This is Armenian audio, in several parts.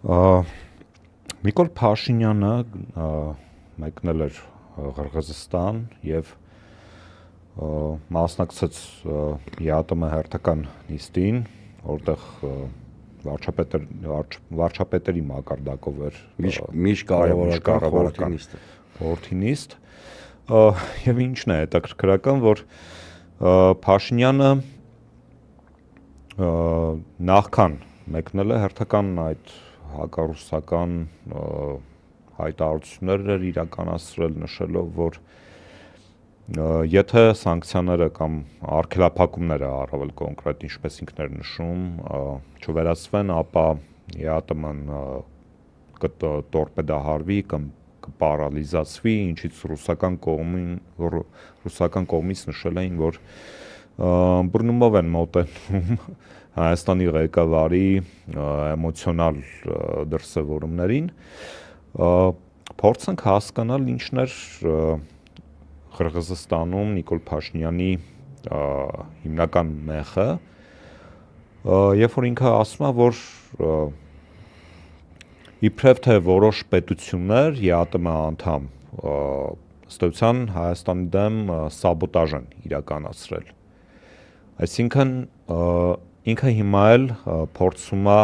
Նիկոլ Փաշինյանը մեկնել էր Ղրղզստան եւ մասնակցեց ԵԱՏՄ հերթական նիստին, որտեղ վարչապետերի մակարդակով էր միջկառավարական խորհրդի նիստ, եւ ինչն է հետաքրքրական, որ Փաշինյանը նախքան մեկնել է հերթական այդ հակառուսական հայտարարություններ էր իրականացրել, նշելով, որ եթե սանկցիաները կամ արգելափակումները առավել կոնկրետ, ինչպես ինքն էր նշում, չվերացվեն, ապա ԵԱՏՄ-ն կտորպեդահարվի կամ կպարալիզացվի, ինչից ռուսական կողմից նշել էին, որ բռնումով են մոտենում Հայաստանի ղեկավարի էմոցիոնալ դրսևորումներին, փորձենք հասկանալ ինչն էր Ղրղզստանում Նիկոլ Փաշինյանի հիմնական մեխը, երբ որ ինքը ասում է, որ իբրև թե որոշ պետություններ ԵԱՏՄ անդամ ըստ էության Հայաստանի դեմ սաբոտաժ են իրականացրել, այսինքն ինքը հիմա էլ փորձում է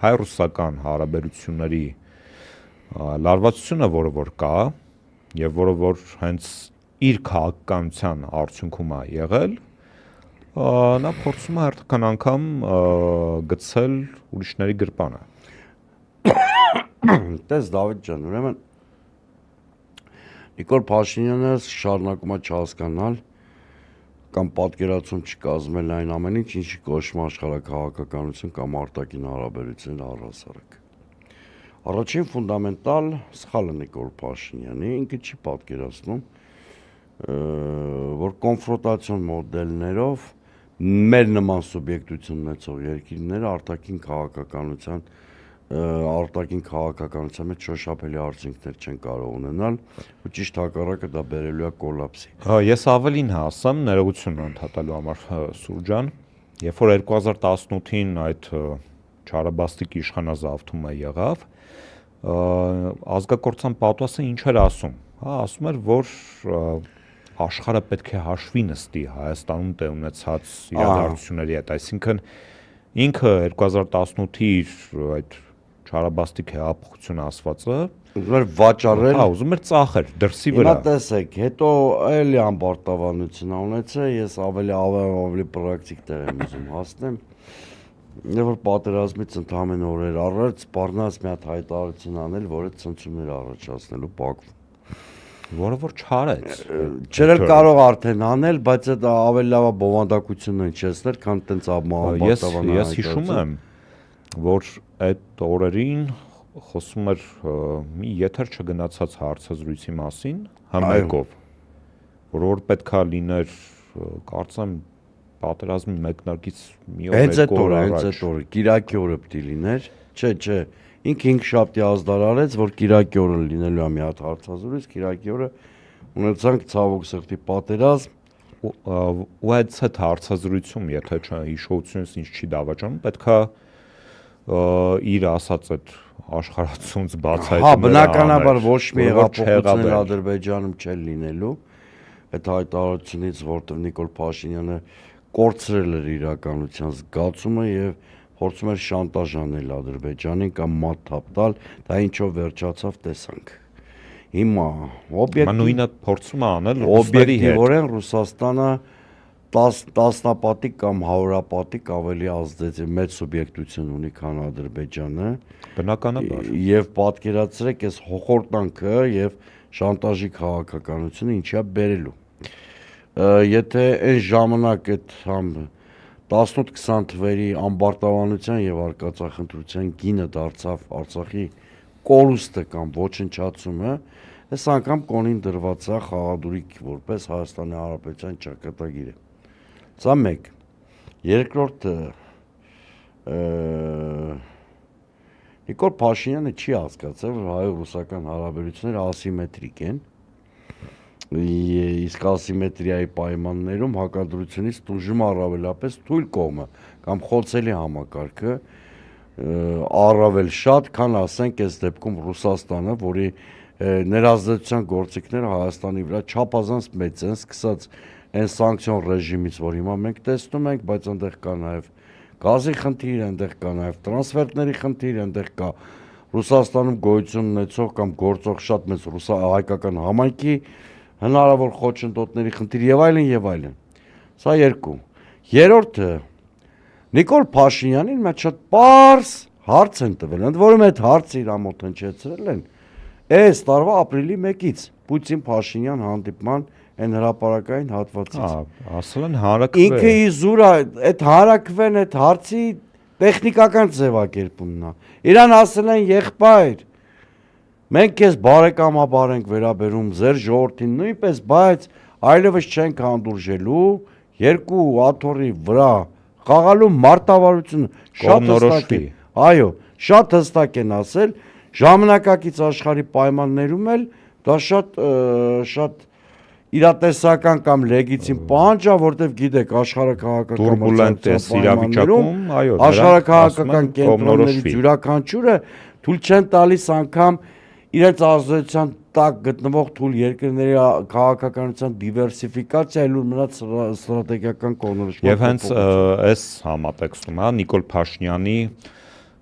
հայ-ռուսական հարաբերությունների լարվածությունը, որը որ կա, եւ որը որ հենց իր քաղաքականության արդյունքում է եղել, նա փորձում է հերթական անգամ գցել ուրիշների գրպանը։ Տես Դավիթ ջան, ուրեմն Նիկոլ Փաշինյանը շարունակում է չհասկանալ կամ պատկերացում չկազմել այն ամեն ինչ, ինչի կոչվում աշխարհաքաղաքականություն կամ արտաքին հարաբերություններ առհասարակ։ Առաջին ֆունդամենտալ սխալը Նիկոլ Փաշինյանի, ինքը չի պատկերացնում, որ կոնֆրոնտացիոն մոդելներով մեր նման սուբյեկտություն ունեցող երկիրները արտաքին քաղաքականության մեջ շոշափելի արդյունքներ չեն կարող ունենալ, ու ճիշտ հակառակը դա բերելու է կոլապսի։ Ես ավելին հասամ, ներողություն ընդհատելու համար Սուրճ ջան, երբ որ 2018-ին այդ չարաբաստիկ իշխանազավթումը եղավ, ազգակործան պատվասը ինչ էր ասում, ասում էր, որ աշխարհը պետք է հաշվի նստի Հայաստանում տեղ ունեցած իրադարձությունների հետ, այսինքն ինքը 2018-ի այդ չարաբաստիկ հեղափոխություն ասվածը ուզում էր վաճառել, ուզում էր ծախել դրսի վրա։ Հիմա տեսեք, հետո էլի ամբարտավանություն ունեցա, ես ավելի պրակտիկ տեղ եմ ուզում հասնեմ։ Երբ որ պատերազմից ընդամենը օրեր առաջ սպառնաց մի հատ հայտարարություն անել, որը ցնցումներ առաջացնելու Բաքվում, որը որ չարեց։ Չէր կարող արդեն անել, բայց դա ավելի լավ բովանդակությունն հնչեցներ, քան տենց ամբարտավան։ Ես հիշում եմ, որ այդ օրերին խոսում էր մի եթեր չգնացած հարցազրույցի մասին համերգով, որ պետքա լիներ, կարծեմ պատերազմի մեկնարկից մի օր երկու օր առաջ։ Հենց այդ օրը, Կիրակի օրը պետք է լիներ, չէ, ինքը հինգշաբթի ազդարարեց, որ Կիրակի օրը լինելու է մի հատ հարցազրույց, Կիրակի օրը ունեցանք ցավոք սրտի պատերազմ, ու այդ հարցազրույցում, եթե հիշողությունս ինձ չի դավաճանում, պետքա իր ասած այդ աշխարհացունց բացահայտումները բնականաբար ոչ մի հեղափոխություն Ադրբեջանում չէր լինելու այդ հայտարարությունից, որտեղ Նիկոլ Փաշինյանը կորցրել էր իրականության զգացումը եւ փորձում էր շանտաժ անել Ադրբեջանին կամ մատ թափ տալ, դա ինչով վերջացավ տեսանք։ Հիմա նույնը փորձում է անել օբյեկտիվորեն Ռուսաստանը տասնապատիկ կամ հարյուրապատիկ ավելի ազդեցիկ մեծ սուբյեկտություն ունի, քան Ադրբեջանը։ Բնականաբար։ Եվ պատկերացրեք այս հոխորտանքը եւ շանտաժի քաղաքականությունը ինչա բերելու։ Եթե այն ժամանակ այդ 18-20 թվերի ամբարտավանության եւ արկածախնդրության գինը դարձավ Արցախի կորուստը կամ ոչնչացումը, այս անգամ կոնին դրված է խաղադրույք որպես Հայաստանի Հանրապետության ճակատագիրը։ Սա մեկ։ Երկրորդը Նիկոլ Փաշինյանը չի հասկացել, որ հայ-ռուսական հարաբերությունները ասիմետրիկ են, իսկ ասիմետրիայի պայմաններում հակադրությունից տուժում առավելապես թույլ կողմը կամ խոցելի համակարգը, առավել շատ, քան ասենք այս դեպքում Ռուսաստանը, որի ներազդեցության գործիքները Հայաստանի վրա չափազանց մեծ են, սկսած այն սանկցիոն ռեժիմից, որ հիմա մենք տեսնում ենք, բայց այնտեղ կա նաև գազի խնդիր, այնտեղ կա նաև տրանսֆերտների խնդիր, այնտեղ կա Ռուսաստանում գոյություն ունեցող կամ գործող շատ մեծ հայկական համայնքի հնարավոր խոչընդոտների խնդիր եւ այլն եւ այլն։ Սա երկու։ Երրորդը Նիկոլ Փաշինյանին մեջ շատ պարզ հարց են տվել, ընդ որում այդ հարցը իր ամոթ հնչեցրել են այս տարվա ապրիլի 1-ից Պուտին Փաշինյան հանդիպման այն հրապարակային հատվածից։ Ասել են հարակվել։ Ինքը իզուրա այդ հարակվեն այդ հարցի տեխնիկական ձևակերպումն է։ Իրան ասել են եղբայր, մենք քեզ բարեկամաբար ենք վերաբերում ձեր ժողովրդին նույնպես, բայց այլևս չենք հանդուրժելու երկու աթոռի վրա խաղալու մարտավարությունը շատ հստակ է։ Այո, շատ հստակ են ասել, ժամանակակից աշխարհի պայմաններում էլ դա շատ իրատեսական կամ լեգիտիմ պահանջ է, որտեղ գիտեք աշխարհակահաղական իրավիճակում, այո, աշխարհակահաղական կենտրոնների յուրաքանչյուրը թույլ չեն տալիս անգամ իրենց ազդեցության տակ գտնվող թույլ երկրների քաղաքականության դիվերսիֆիկացիա ելույթ մնաց ստրատեգիական կողմնորոշման։ Եվ հենց այս համատեքստում է Նիկոլ Փաշինյանի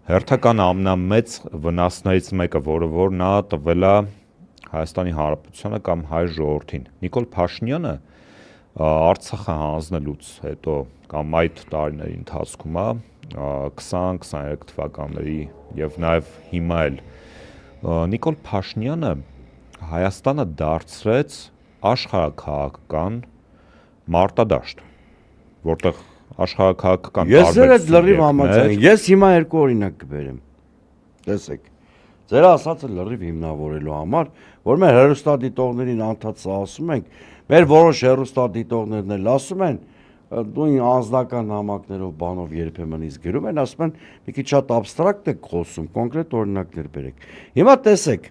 հերթական ամենամեծ վնասներից մեկը, որ նա տվել է Հայաստանի Հանրապետությանը կամ հայ ժողովրդին։ Նիկոլ Փաշինյանը Արցախը հանձնելուց հետո կամ այդ տարիների ընթացքում 20-23 թվականների եւ նաեւ հիմա էլ Նիկոլ Փաշինյանը Հայաստանը դարձրեց աշխարհակահաղական մարտադաշտ, որտեղ աշխարհակահաղական Ես այդ լրիվ համաձայն եմ։ Ես հիմա երկու օրինակ կբերեմ։ Տեսեք։ Ձեր ասածը լրիվ հիմնավորելու համար, որ մեր հեռուստադիտողներին անդադս ասում ենք, մեր որոշ հեռուստադիտողներն էլ ասում են, նույն անձնական նամակներով բանով երբեմն իսկ գրում են, ասում են, մի քիչ շատ աբստրակտ եք խոսում, կոնկրետ օրինակներ բերեք։ Հիմա տեսեք,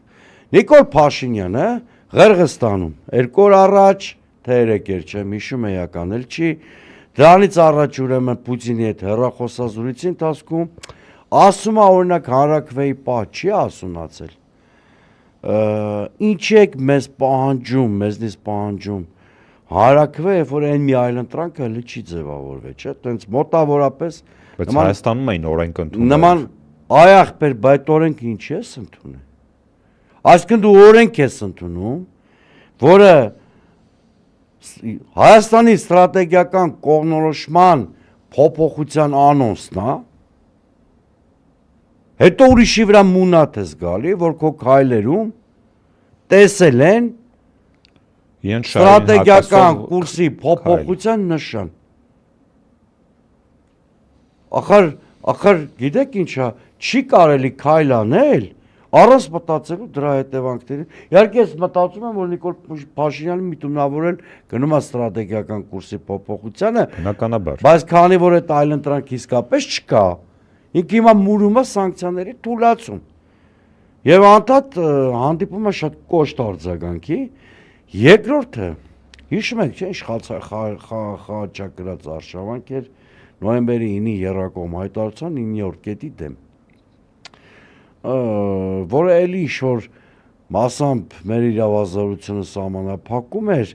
Նիկոլ Փաշինյանը Ղրղստանում 2 օր առաջ, թե 3 էր, չեմ հիշում էական էլ չի, դրանից առաջ ուրեմն Պուտինի հետ հեռախոսազրույցի ընթացքում ասում է օրինակ հանրաքվեի պահ չի ասունացել։ Ինչ եք մեզ պահանջում, մեզնից պահանջում հանրաքվե, երբ որ այն մի այլընտրանքը հələ չի ձևավորվել, չէ՞, տենց մոտավորապես բայց Հայաստանում էին օրենք ընդունել։ Նման այ ախպեր, բայց օրենք ինչ ես ընդունել։ Այսինքն դու օրենք ես ընդունում, որը Հայաստանի ստրատեգիական կողմնորոշման փոփոխության անոնսն է, հետո ուրիշի վրա մունատ ես գալի, որ քո քայլերում տեսել են ստրատեգիական կուրսի փոփոխության նշան։ Ախր գիտեք ինչա, չի կարելի քայլ անել առանց մտածելու դրա հետևանքների։ Իհարկե ես մտածում եմ, որ Նիկոլ Փաշինյանը միտումնավորել գնում է ստրատեգիական կուրսի փոփոխությանը, բնականաբար։ Բայց քանի որ այդ այլընտրանք իսկապես չկա, ինքը հիմա մուրում է սանկցիաների թուլացում։ Եվ անդադ հանդիպում է շատ կոշտ արձագանքի։ Երկրորդը, հիշում եք, չէ՞, խաչակրած արշավանք էր նոյեմբերի 9-ի եռակողմ հայտարարության 9-րդ կետի դեմ, որը էլի ինչ-որ մասամբ մեր իրավազորությունը սահմանափակում էր,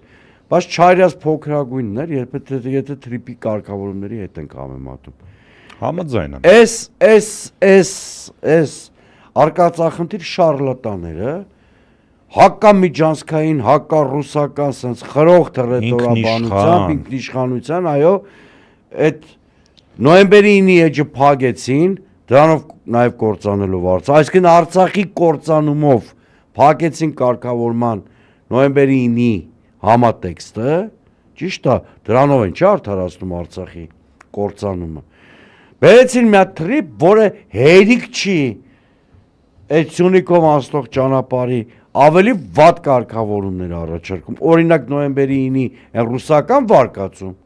բայց չարյաց փոքրագույնն էր, եթե թրիպի կարգավորումների հետ ենք համեմատում։ Համաձայն եմ։ Այս արկածախնդիր շարլատաները հակամիջանցքային, հակառուսական sense խրոխտ ռետորաբանությամբ, ինքնիշխանության, այո, այդ նոյեմբերի 9-ի էջը փակեցին, դրանով նաև կործանելով Արցախ, այսինքն Արցախի կործանումով փակեցին կարգավորման նոյեմբերի 9-ի համատեքստը, ճիշտ է, դրանով են չէ արդարացնում Արցախի կործանումը։ Բերեցին մի հատ թրիպ, որը հերիք չի այդ Սյունիքով անցնող ճանապարհի ավելի վատ կարգավորումներ առաջարկում։ Օրինակ նոյեմբերի 9-ի այն ռուսական վարկածում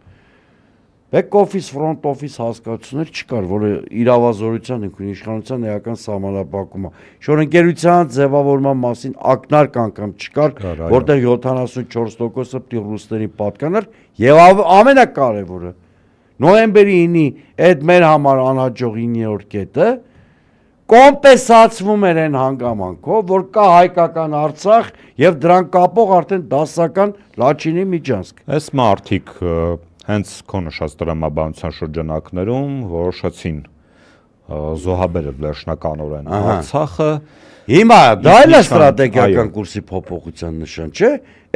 back office, front office հասկացություններ չկար, որը իրավազորության ինքնիշխանության էական սահմանափակում է։ Շորընկերության ձևավորման մասին ակնարկ անգամ չկար, որտեղ 74%-ը պիտի ռուսներին պատկանար, եւ ամենակարևորը նոյեմբերի 9-ի այդ մեր համար անհաջող 9-րդ կետը կոմպենսացվում էր այն հանգամանքով, որ կա հայկական Արցախ եւ դրան կապող արդեն դասական Լաչինի միջանցք։ Այս մարդիկ հենց քո նշած տրամաբանության շրջանակներում որոշեցին զոհաբերել վերջնականորեն Արցախը։ Հիմա դա էլ է ստրատեգիական կուրսի փոփոխության նշան, չէ՞։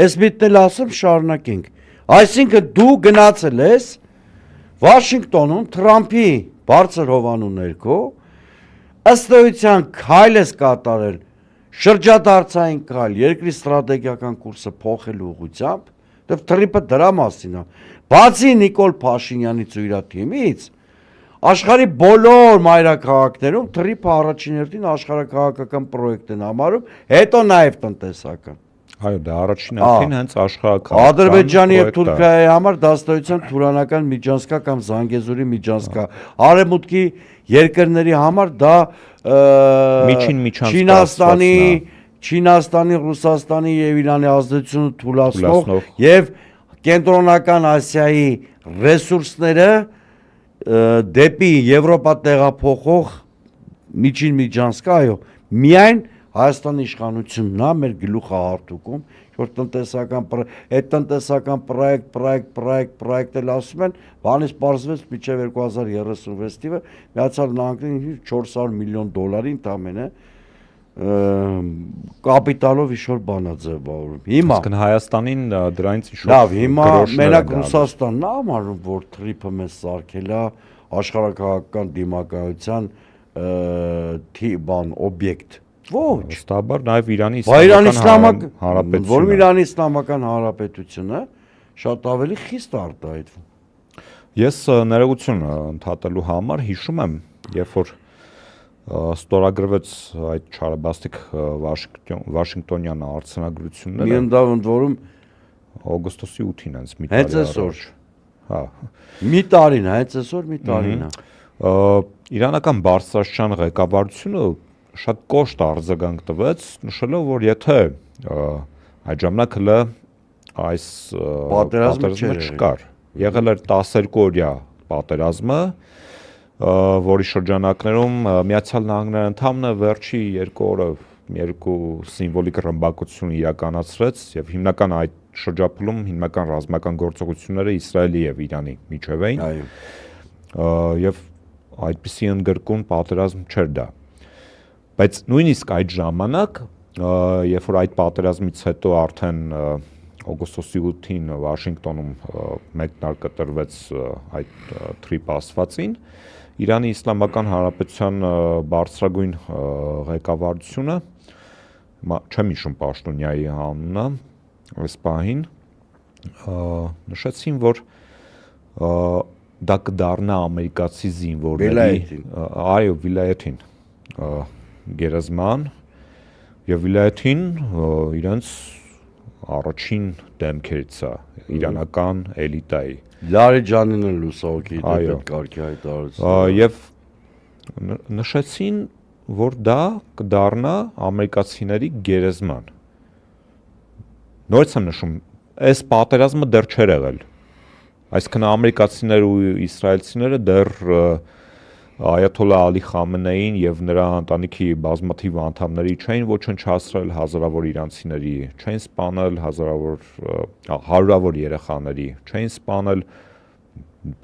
Այս միտն էլ ասեմ շարունակենք։ Այսինքն դու գնացել ես Վաշինգտոնում Թրամփի բարձր հովանու ներքո ըստ էության քայլ ես կատարել շրջադարձային քայլ երկրի ստրատեգիական կուրսը փոխելու ուղղությամբ, դեռ Թրամփը դրա մասին է։ Բացի Նիկոլ Փաշինյանից ու իր թիմից, աշխարհի բոլոր մայրաքաղաքներում Թրամփը առաջին հերթին աշխարհակաղակական պրոյեկտ են համարում, հետո նաև տնտեսական։ Այո, դա առաջին հերթին հենց աշխարհակաղակական Ադրբեջանի եւ Թուրքիայի համար դա ըստ էության Թուրանական միջանցքա կամ Զանգեզուրի միջանցքա։ Արևմուտքի երկրների համար դա միջին միջանցք Չինաստանի, Ռուսաստանի եւ Իրանի ազդեցությունը թուլացնող եւ Կենտրոնական Ասիայի ռեսուրսները դեպի Եվրոպա տեղափոխող միջին միջանցք, այո, միայն Հայաստանի իշխանությունն է մեր գլուխը հարթուկում, որ տնտեսական պրոյեկտ էլ ասում են, բանից պարզվեց մինչև 2036 թիվը Միացյալ Նահանգներին $400 միլիոն ընդամենը կապիտալով ինչ-որ բան է ձևավորում։ Հիմա իսկ Հայաստանին դրանից ինչ-որ լավ, հիմա մենակ Ռուսաստանն է համարում, որ Թրամփը մեզ սարքել է աշխարհակաղակական դիմակայության օբյեկտ։ Ոչ, ըստաբար նաև Իրանի Իսլամական Հանրապետությունը շատ ավելի խիստ արտահայտվում։ Ես ներողություն ընդհատելու համար հիշում եմ, երբ որ ստորագրվեց այդ չարաբաստիկ Վաշինգտոնյան արձանագրությունները։ Մի ընդ որում օգոստոսի 8-ին հենց մի տարի առաջ։ Հա։ Մի տարին, հենց այսօր մի տարին է։ Իրանական բարձրաստիճան ղեկավարությունը շատ կոշտ արձագանք տվեց, նշելով, որ եթե այդ ժամանակ հլը այս պատերազմը չկար, եղել էր 12-օրյա պատերազմը, որի շրջանակներում Միացյալ Նահանգները ընդամենը վերջի 2 օրը երկու սիմվոլիկ ռմբակոծություն իրականացրեց եւ հիմնական այդ շրջափուլում հիմնական ռազմական գործողությունները Իսրայելի եւ Իրանի միջև էին։ Այո։ Եվ այդպիսի ընդգրկուն պատերազմ չէր դա։ Բայց նույնիսկ այդ ժամանակ, երբ որ այդ պատերազմից հետո արդեն օգոստոսի 8-ին Վաշինգտոնում մեկնարկտրվեց այդ թրիփ ասվածին, Իրանի Իսլամական Հանրապետության բարձրագույն ղեկավարությունը, չեմ հիշում պաշտոնյայի անունը, այս պահին նշեցին, որ դա կդառնա ամերիկացի զինվորների, այո, վիլայեթին գերեզման եւ վիլայեթին իրենց առաջին դեմքերից է իրանական էլիտայի Լարեջանին էլ լուսահոգի դեպի կարգի հայտարարություն եւ նշեցին, որ դա կդառնա ամերիկացիների գերեզման։ Նորից եմ նշում, այս պատերազմը դեռ չէր եղել։ Այսինքն ամերիկացիները ու իսրայելցիները դեռ Այաթոլլա Ալի Խամենեին եւ նրա ընտանիքի բազմաթիվ անդամների չէին ոչնչացրել, հազարավոր իրանցիների չէին սպանել, հարյուրավոր երեխաների չէին սպանել,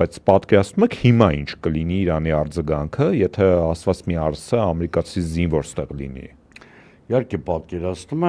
բայց պատկերացնում եք հիմա ինչ կլինի Իրանի արձագանքը, եթե ասված մի արսը ամերիկացի զինվոր ստեղ լինի։ Իհարկե պատկերացնում եմ